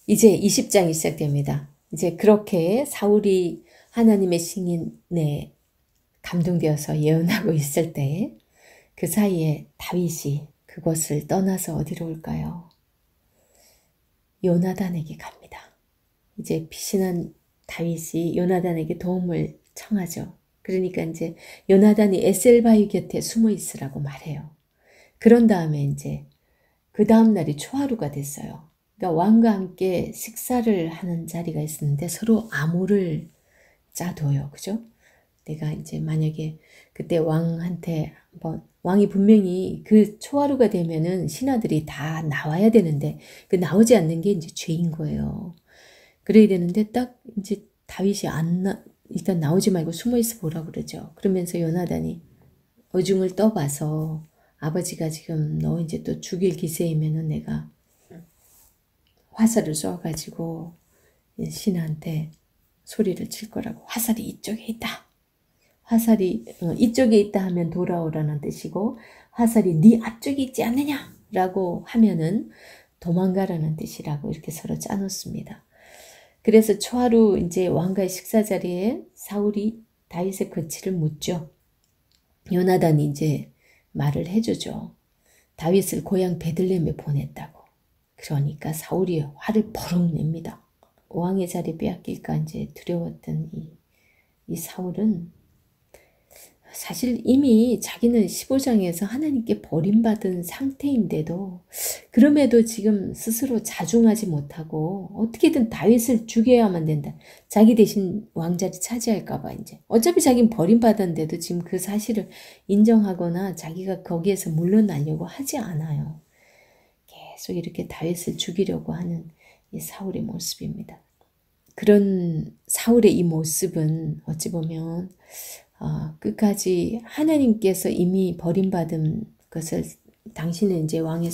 이제 20장이 시작됩니다. 이제 그렇게 사울이 하나님의 신인에 감동되어서 예언하고 있을 때 그 사이에 다윗이 그곳을 떠나서 어디로 올까요? 요나단에게 갑니다. 이제 피신한 다윗이 요나단에게 도움을 청하죠. 그러니까 이제 요나단이 에셀바위 곁에 숨어 있으라고 말해요. 그런 다음에 이제 그 다음 날이 초하루가 됐어요. 그러니까 왕과 함께 식사를 하는 자리가 있었는데 서로 암호를 짜둬요. 그죠? 내가 이제 만약에 그때 왕한테 한번 왕이 분명히 그 초하루가 되면은 신하들이 다 나와야 되는데 그 나오지 않는 게 이제 죄인 거예요. 그래야 되는데 딱 이제 다윗이 일단 나오지 말고 숨어 있어 보라고 그러죠. 그러면서 요나단이 어중을 떠봐서 아버지가 지금 너 이제 또 죽일 기세이면은 내가 화살을 쏘아가지고 신하한테 소리를 칠 거라고. 화살이 이쪽에 있다. 화살이 이쪽에 있다 하면 돌아오라는 뜻이고 화살이 네 앞쪽에 있지 않느냐 라고 하면은 도망가라는 뜻이라고 이렇게 서로 짜놓습니다. 그래서 초하루 이제 왕가의 식사 자리에 사울이 다윗의 거취를 묻죠. 요나단이 이제 말을 해주죠. 다윗을 고향 베들레헴에 보냈다고. 그러니까 사울이 화를 버럭 냅니다. 왕의 자리 빼앗길까 이제 두려웠던 이 사울은 사실 이미 자기는 15장에서 하나님께 버림받은 상태인데도 그럼에도 지금 스스로 자중하지 못하고 어떻게든 다윗을 죽여야만 된다. 자기 대신 왕자리 차지할까 봐 이제. 어차피 자기는 버림받았는데도 지금 그 사실을 인정하거나 자기가 거기에서 물러나려고 하지 않아요. 계속 이렇게 다윗을 죽이려고 하는 이 사울의 모습입니다. 그런 사울의 이 모습은 어찌 보면 끝까지 하나님께서 이미 버림받은 것을 당신은 이제 왕의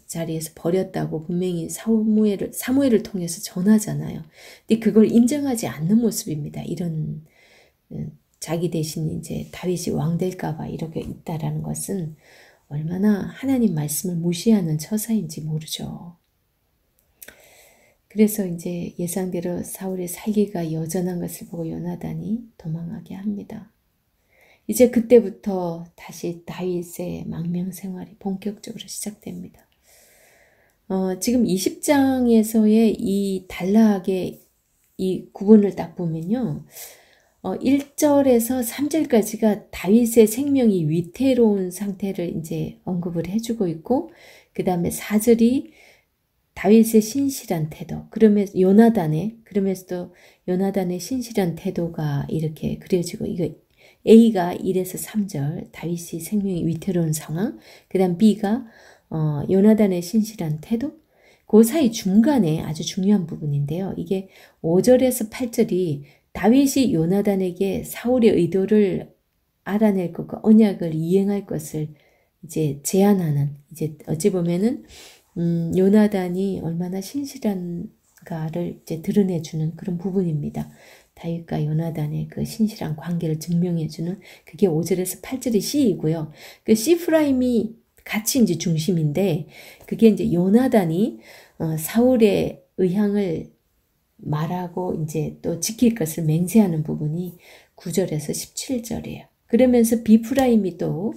자리에서 버렸다고 분명히 사무엘을 통해서 전하잖아요. 근데 그걸 인정하지 않는 모습입니다. 이런 자기 대신 이제 다윗이 왕 될까봐 이렇게 있다라는 것은 얼마나 하나님 말씀을 무시하는 처사인지 모르죠. 그래서 이제 예상대로 사울의 살기가 여전한 것을 보고 요나단이 도망하게 합니다. 이제 그때부터 다시 다윗의 망명 생활이 본격적으로 시작됩니다. 지금 20장에서의 이 단락의 이 구분을 딱 보면요. 1절에서 3절까지가 다윗의 생명이 위태로운 상태를 이제 언급을 해주고 있고, 그 다음에 4절이 다윗의 신실한 태도, 그러면서도 요나단의 신실한 태도가 이렇게 그려지고, 이거 A가 1에서 3절, 다윗이 생명이 위태로운 상황, 그 다음 B가 요나단의 신실한 태도, 그 사이 중간에 아주 중요한 부분인데요. 이게 5절에서 8절이 다윗이 요나단에게 사울의 의도를 알아낼 것과 언약을 이행할 것을 이제 제안하는, 이제 어찌 보면은 요나단이 얼마나 신실한가를 이제 드러내주는 그런 부분입니다. 다윗과 요나단의 그 신실한 관계를 증명해주는 그게 5절에서 8절의 C이고요. 그 C 프라임이 같이 이제 중심인데 그게 이제 요나단이 사울의 의향을 말하고 이제 또 지킬 것을 맹세하는 부분이 9절에서 17절이에요. 그러면서 B 프라임이 또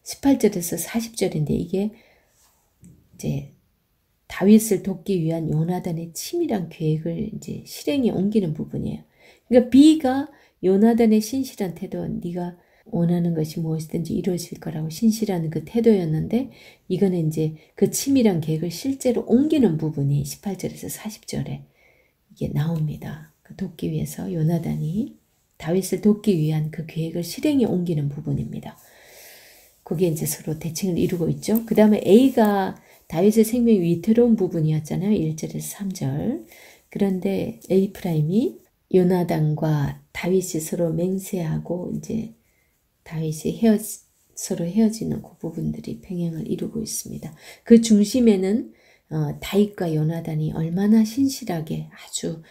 18절에서 40절인데 이게 이제 다윗을 돕기 위한 요나단의 치밀한 계획을 이제 실행에 옮기는 부분이에요. 그러니까 B가 요나단의 신실한 태도, 네가 원하는 것이 무엇이든지 이루어질 거라고 신실한 그 태도였는데 이거는 이제 그 치밀한 계획을 실제로 옮기는 부분이 18절에서 40절에 이게 나옵니다. 그 돕기 위해서 요나단이 다윗을 돕기 위한 그 계획을 실행에 옮기는 부분입니다. 그게 이제 서로 대칭을 이루고 있죠. 그 다음에 A가 다윗의 생명이 위태로운 부분이었잖아요. 1절에서 3절. 그런데 A'이 요나단과 다윗이 서로 맹세하고 이제 다윗이 서로 헤어지는 그 부분들이 평행을 이루고 있습니다. 그 중심에는 다윗과 요나단이 얼마나 신실하게 아주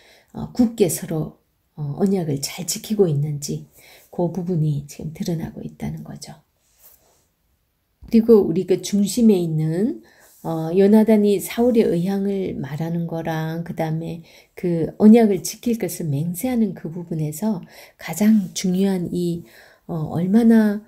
굳게 서로 언약을 잘 지키고 있는지 그 부분이 지금 드러나고 있다는 거죠. 그리고 우리 그 중심에 있는 요나단이 사울의 의향을 말하는 거랑 그 다음에 그 언약을 지킬 것을 맹세하는 그 부분에서 가장 중요한 얼마나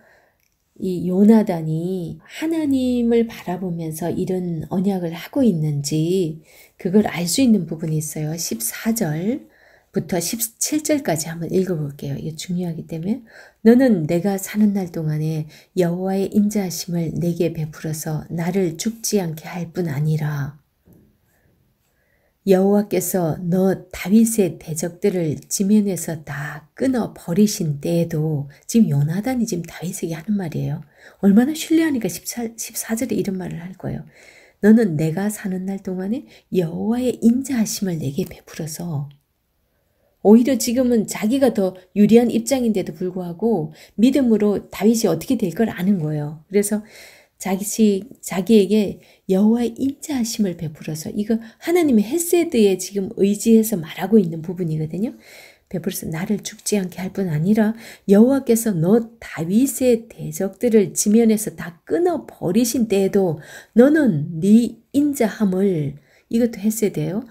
이 요나단이 하나님을 바라보면서 이런 언약을 하고 있는지 그걸 알 수 있는 부분이 있어요. 14절부터 17절까지 한번 읽어볼게요. 이게 중요하기 때문에 너는 내가 사는 날 동안에 여호와의 인자하심을 내게 베풀어서 나를 죽지 않게 할 뿐 아니라 여호와께서 너 다윗의 대적들을 지면에서 다 끊어 버리신 때에도 지금 요나단이 지금 다윗에게 하는 말이에요. 얼마나 신뢰하니까 14절에 이런 말을 할 거예요. 너는 내가 사는 날 동안에 여호와의 인자하심을 내게 베풀어서 오히려 지금은 자기가 더 유리한 입장인데도 불구하고 믿음으로 다윗이 어떻게 될 걸 아는 거예요. 그래서 자기에게 여호와의 인자하심을 베풀어서 이거 하나님의 헤세드에 지금 의지해서 말하고 있는 부분이거든요. 베풀어서 나를 죽지 않게 할 뿐 아니라 여호와께서 너 다윗의 대적들을 지면에서 다 끊어 버리신 때에도 너는 네 인자함을 이것도 헤세드예요.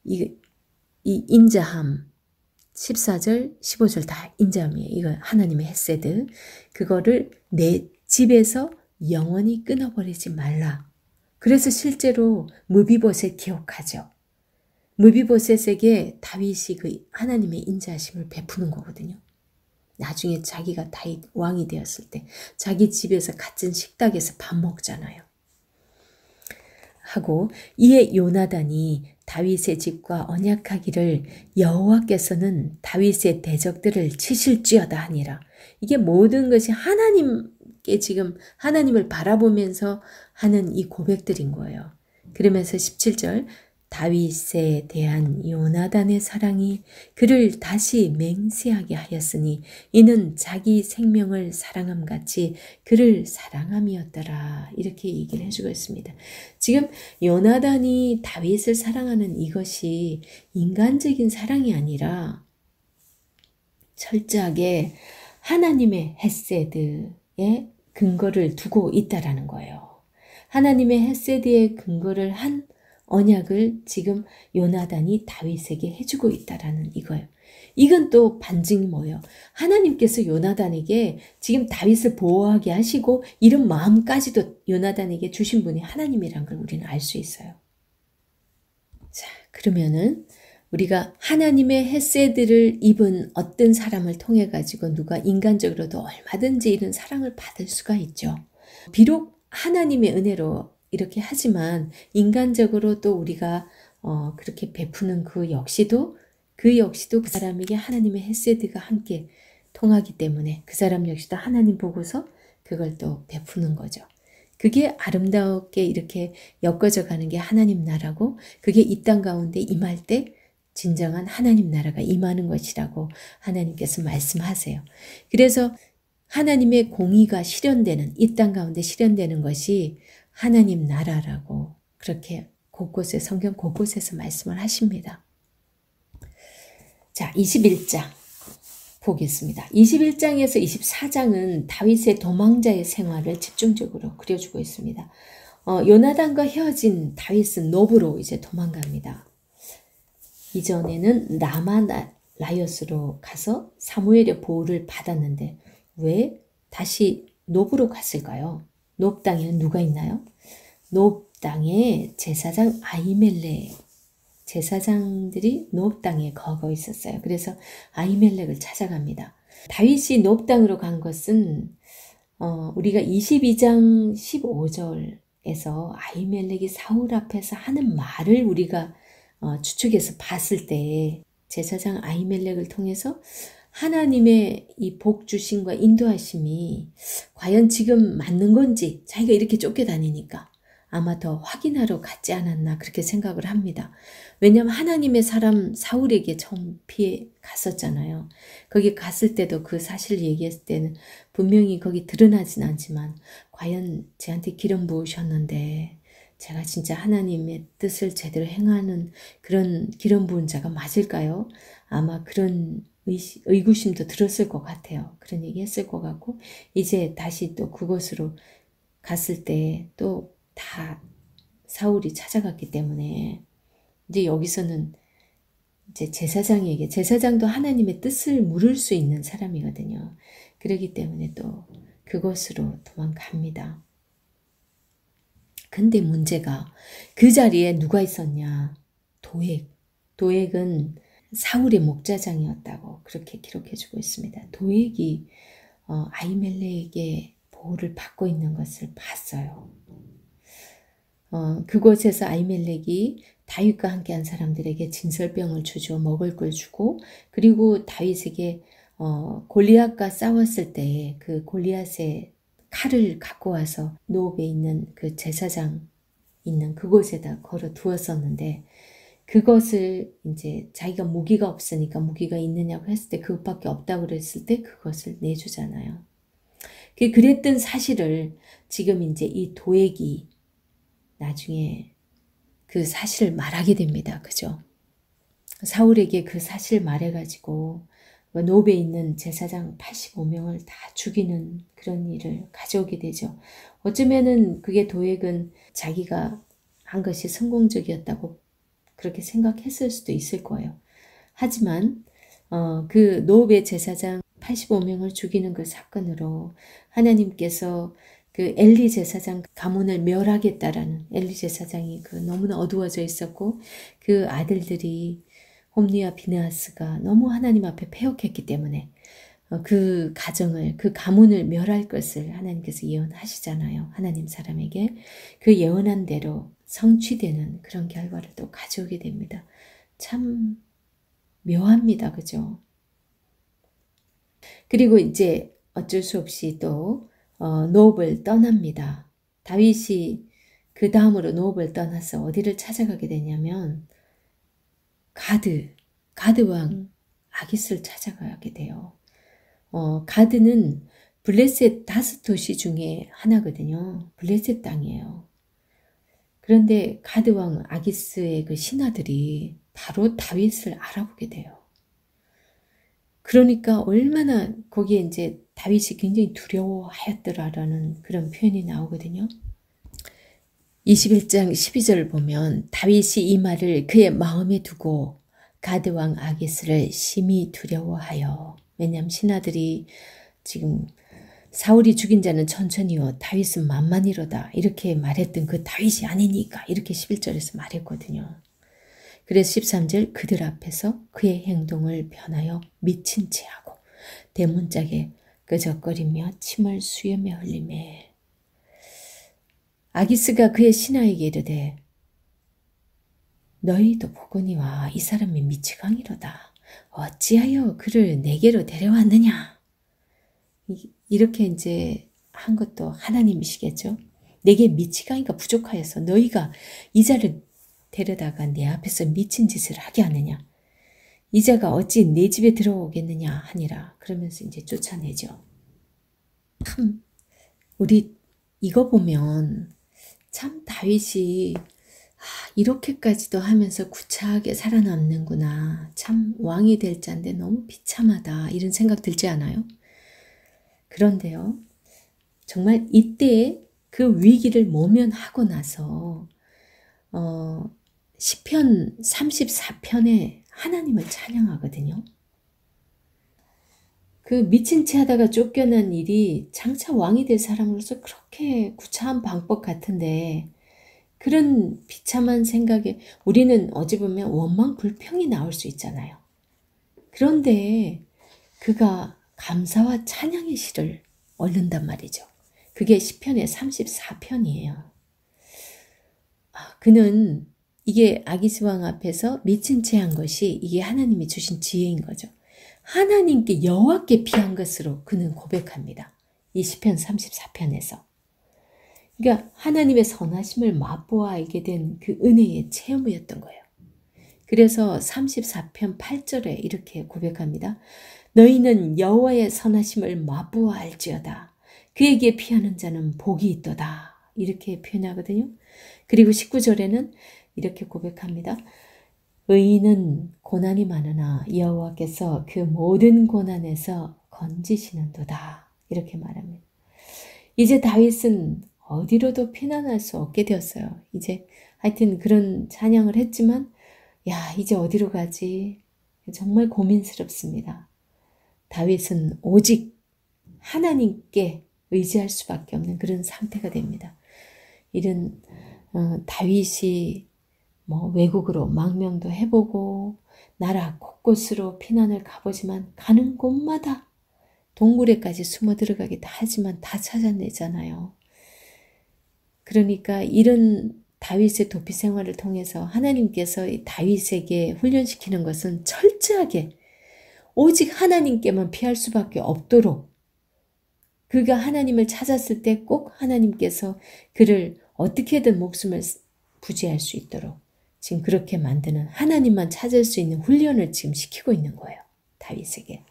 이 인자함 14절 15절 다 인자함이에요. 이거 하나님의 헤세드 그거를 내 집에서 영원히 끊어버리지 말라. 그래서 실제로 무비보셋 기억하죠. 무비보셋에게 다윗이 그 하나님의 인자하심을 베푸는 거거든요. 나중에 자기가 다윗 왕이 되었을 때 자기 집에서 같은 식탁에서 밥 먹잖아요. 하고 이에 요나단이 다윗의 집과 언약하기를 여호와께서는 다윗의 대적들을 치실지어다 하니라. 이게 모든 것이 하나님께 지금 하나님을 바라보면서 하는 이 고백들인 거예요. 그러면서 17절 다윗에 대한 요나단의 사랑이 그를 다시 맹세하게 하였으니 이는 자기 생명을 사랑함 같이 그를 사랑함이었더라. 이렇게 얘기를 해주고 있습니다. 지금 요나단이 다윗을 사랑하는 이것이 인간적인 사랑이 아니라 철저하게 하나님의 헤세드에 근거를 두고 있다라는 거예요. 하나님의 헤세드에 근거를 한 언약을 지금 요나단이 다윗에게 해주고 있다라는 이거예요. 이건 또 반증이 뭐예요? 하나님께서 요나단에게 지금 다윗을 보호하게 하시고 이런 마음까지도 요나단에게 주신 분이 하나님이란 걸 우리는 알 수 있어요. 자, 그러면은 우리가 하나님의 헤세드를 입은 어떤 사람을 통해 가지고 누가 인간적으로도 얼마든지 이런 사랑을 받을 수가 있죠. 비록 하나님의 은혜로 이렇게 하지만 인간적으로 또 우리가 그렇게 베푸는 그 역시도 그 사람에게 하나님의 헤세드가 함께 통하기 때문에 그 사람 역시도 하나님 보고서 그걸 또 베푸는 거죠. 그게 아름답게 이렇게 엮어져 가는 게 하나님 나라고 그게 이 땅 가운데 임할 때 진정한 하나님 나라가 임하는 것이라고 하나님께서 말씀하세요. 그래서 하나님의 공의가 실현되는 이 땅 가운데 실현되는 것이 하나님 나라라고 그렇게 곳곳에 성경 곳곳에서 말씀을 하십니다. 자, 21장 보겠습니다. 21장에서 24장은 다윗의 도망자의 생활을 집중적으로 그려주고 있습니다. 요나단과 헤어진 다윗은 노브로 이제 도망갑니다. 이전에는 라마나이ot으로 가서 사무엘의 보호를 받았는데 왜 다시 노브로 갔을까요? 노브 땅에는 누가 있나요? 노브 땅에 제사장 아히멜렉 제사장들이 노브 땅에 거거 있었어요. 그래서 아히멜렉을 찾아갑니다. 다윗이 노브 땅으로 간 것은 우리가 22장 15절에서 아히멜렉이 사울 앞에서 하는 말을 우리가 추측해서 봤을 때 제사장 아히멜렉을 통해서 하나님의 이 복 주심과 인도하심이 과연 지금 맞는 건지 자기가 이렇게 쫓겨다니니까 아마 더 확인하러 갔지 않았나 그렇게 생각을 합니다. 왜냐하면 하나님의 사람 사울에게 처음 피해 갔었잖아요. 거기 갔을 때도 그 사실을 얘기했을 때는 분명히 거기 드러나진 않지만 과연 쟤한테 기름 부으셨는데 제가 진짜 하나님의 뜻을 제대로 행하는 그런 기름 부은 자가 맞을까요? 아마 그런 의구심도 들었을 것 같아요. 그런 얘기 했을 것 같고, 이제 다시 또 그곳으로 갔을 때 또 다 사울이 찾아갔기 때문에 이제 여기서는 이제 제사장도 하나님의 뜻을 물을 수 있는 사람이거든요. 그렇기 때문에 또 그곳으로 도망갑니다. 근데 문제가 그 자리에 누가 있었냐? 도액은 사울의 목자장이었다고 그렇게 기록해주고 있습니다. 도액이 아히멜렉의 보호를 받고 있는 것을 봤어요. 그곳에서 아히멜렉이 다윗과 함께한 사람들에게 진설병을 주죠. 먹을 걸 주고, 그리고 다윗에게 골리앗과 싸웠을 때 그 골리앗의 칼을 갖고 와서 노업에 있는 그 제사장 있는 그곳에다 걸어 두었었는데, 그것을 이제 자기가 무기가 없으니까 무기가 있느냐고 했을 때 그것밖에 없다고 그랬을 때 그것을 내주잖아요. 그랬던 사실을 지금 이제 이 도액이 나중에 그 사실을 말하게 됩니다. 그죠? 사울에게 그 사실을 말해가지고 노브에 있는 제사장 85명을 다 죽이는 그런 일을 가져오게 되죠. 어쩌면은 그게 도액은 자기가 한 것이 성공적이었다고 그렇게 생각했을 수도 있을 거예요. 하지만 그 노브의 제사장 85명을 죽이는 그 사건으로 하나님께서 그 엘리 제사장 가문을 멸하겠다라는, 엘리 제사장이 그 너무나 어두워져 있었고 그 아들들이 홈리와 비느하스가 너무 하나님 앞에 패역했기 때문에 그 가정을, 그 가문을 멸할 것을 하나님께서 예언하시잖아요. 하나님 사람에게 그 예언한 대로 성취되는 그런 결과를 또 가져오게 됩니다. 참 묘합니다. 그죠? 그리고 이제 어쩔 수 없이 또 노업을 떠납니다. 다윗이 그 다음으로 노업을 떠나서 어디를 찾아가게 되냐면 가드 왕 아기스를 찾아가게 돼요. 가드는 블레셋 5도시 중에 하나거든요. 블레셋 땅이에요. 그런데 가드 왕 아기스의 그 신하들이 바로 다윗을 알아보게 돼요. 그러니까 얼마나 거기에 이제 다윗이 굉장히 두려워하였더라라는 그런 표현이 나오거든요. 21장 12절을 보면 다윗이 이 말을 그의 마음에 두고 가드 왕 아기스를 심히 두려워하여, 왜냐하면 신하들이 지금 사울이 죽인 자는 천천히요 다윗은 만만이로다 이렇게 말했던 그 다윗이 아니니까 이렇게 11절에서 말했거든요. 그래서 13절 그들 앞에서 그의 행동을 변하여 미친 채 하고 대문짝에 끄적거리며 침을 수염에 흘리매, 아기스가 그의 신하에게 이르되 너희도 보거니와 이 사람이 미치광이로다. 어찌하여 그를 내게로 데려왔느냐. 이렇게 이제 한 것도 하나님이시겠죠. 내게 미치광이가 부족하여서 너희가 이 자를 데려다가 내 앞에서 미친 짓을 하게 하느냐. 이 자가 어찌 내 집에 들어오겠느냐 하니라. 그러면서 이제 쫓아내죠. 참 우리 이거 보면 참 다윗이 이렇게까지도 하면서 구차하게 살아남는구나. 참 왕이 될 자인데 너무 비참하다. 이런 생각 들지 않아요? 그런데요. 정말 이때 그 위기를 모면하고 나서 시편 34편에 하나님을 찬양하거든요. 그 미친 채 하다가 쫓겨난 일이 장차 왕이 될 사람으로서 그렇게 구차한 방법 같은데, 그런 비참한 생각에 우리는 어찌 보면 원망 불평이 나올 수 있잖아요. 그런데 그가 감사와 찬양의 시를 얻는단 말이죠. 그게 시편의 34편이에요. 그는 이게 아기스 왕 앞에서 미친 채 한 것이 이게 하나님이 주신 지혜인 거죠. 하나님께 여호와께 피한 것으로 그는 고백합니다. 이 시편 34편에서. 그러니까 하나님의 선하심을 맛보아 알게 된 그 은혜의 체험이었던 거예요. 그래서 34편 8절에 이렇게 고백합니다. 너희는 여호와의 선하심을 맛보아 알지어다. 그에게 피하는 자는 복이 있도다. 이렇게 표현하거든요. 그리고 19절에는 이렇게 고백합니다. 의인은 고난이 많으나 여호와께서 그 모든 고난에서 건지시는도다. 이렇게 말합니다. 이제 다윗은 어디로도 피난할 수 없게 되었어요. 이제 하여튼 그런 찬양을 했지만 야, 이제 어디로 가지? 정말 고민스럽습니다. 다윗은 오직 하나님께 의지할 수밖에 없는 그런 상태가 됩니다. 이런 다윗이 외국으로 망명도 해보고 나라 곳곳으로 피난을 가보지만 가는 곳마다 동굴에까지 숨어 들어가기도 하지만 다 찾아내잖아요. 그러니까 이런 다윗의 도피 생활을 통해서 하나님께서 다윗에게 훈련시키는 것은 철저하게 오직 하나님께만 피할 수밖에 없도록 그가 하나님을 찾았을 때 꼭 하나님께서 그를 어떻게든 목숨을 부지할 수 있도록 지금 그렇게 만드는 하나님만 찾을 수 있는 훈련을 지금 시키고 있는 거예요. 다윗에게.